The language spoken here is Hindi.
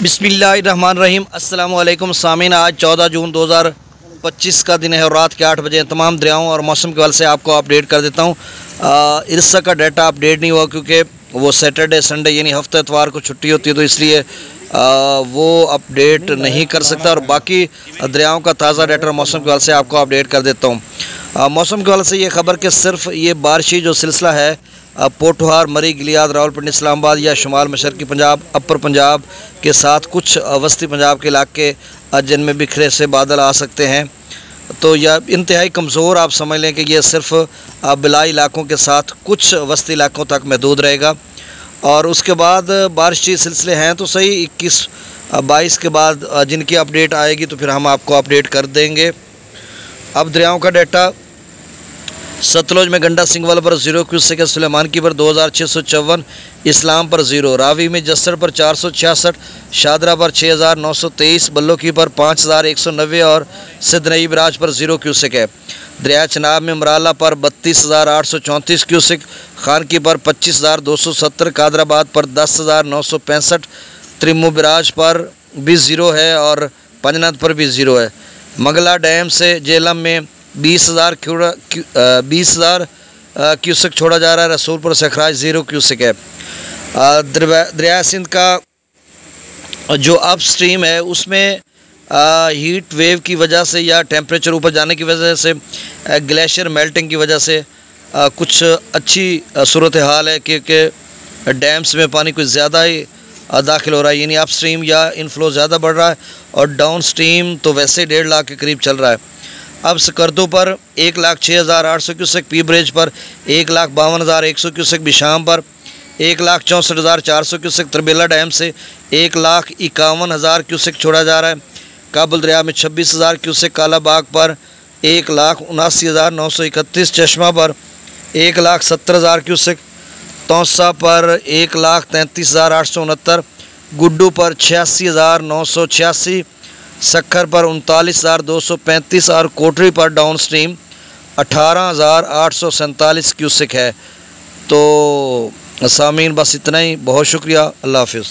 बिस्मिल्लाहिर्रहमानिर्रहीम। अस्सलामुअलैकुम सामीन। आज 14 जून 2025 का दिन है और रात के 8 बजे तमाम दरियाओं और मौसम के हवाले से आपको अपडेट कर देता हूँ। इरसा का डाटा अपडेट नहीं हुआ क्योंकि वो सैटरडे संडे यानी हफ्ते इतवार को छुट्टी होती है, तो इसलिए वो अपडेट नहीं कर सकता। और बाकी दरियाओं का ताज़ा डाटा और मौसम के हवाले से आपको अपडेट कर देता हूँ। मौसम के हवाले से ये खबर कि सिर्फ ये बारिशी जो सिलसिला है पोठोहार, मरी, गिलियाद, रावलपिंडी, इस्लामाबाद या शुमाल मशरकी पंजाब, अपर पंजाब के साथ कुछ वस्ती पंजाब के इलाके जिनमें बिखरे से बादल आ सकते हैं, तो यह इंतहाई कमज़ोर आप समझ लें कि यह सिर्फ बिलाई इलाकों के साथ कुछ वस्ती इलाकों तक महदूद रहेगा। और उसके बाद बारिशी सिलसिले हैं तो सही 21-22 के बाद जिनकी अपडेट आएगी तो फिर हम आपको अपडेट कर देंगे। अब दरियाओं का डाटा सतलुज में गंडा सिंगवाल पर 0 क्यूसेक है, सुलेमान की पर 2654, इस्लाम पर 0, रावी में जस्सर पर 466, शादरा पर 6923, बल्लो की पर 5190 और सिद्ध नईब राज पर 0 क्यूसेक है। दरिया चनाब में मराला पर 32834 क्यूसेक, खान की पर 25270, कादराबाद पर 10965, त्रिमू बिराज पर भी 0 है और पंजनाथ पर भी 0 है। मंगला डैम से जेलम में 20,000 क्यूसेक छोड़ा जा रहा है। रसूलपुर से अखराज 0 क्यूसेक है। दरिया सिंध का जो अप स्ट्रीम है उसमें हीट वेव की वजह से या टेम्परेचर ऊपर जाने की वजह से ग्लेशियर मेल्टिंग की वजह से कुछ अच्छी सूरत हाल है, क्योंकि डैम्स में पानी कुछ ज़्यादा ही दाखिल हो रहा है, यानी अप स्ट्रीम या इनफ्लो ज़्यादा बढ़ रहा है और डाउन स्ट्रीम तो वैसे 1.5 लाख के करीब चल रहा है। अब सकरदो पर 1,06,800 क्यूसेक, पी ब्रिज पर 1,52,100 क्यूसेक, बिशाम पर 1,64,400 क्यूसेक, तरबेला डैम से 1,51,000 क्यूसेक छोड़ा जा रहा है। काबुल दरिया में 26,000 क्यूसेक, कालाबाग पर 1,79,931, चश्मा पर 1,70,000 क्यूसेक, तौसा पर 1,33,869, गुड्डू पर 86,986, सखर पर 39,235 और कोटरी पर डाउन स्ट्रीम 18,847 क्यूसेक है। तो सामीन बस इतना ही, बहुत शुक्रिया, अल्लाह हाफिज़।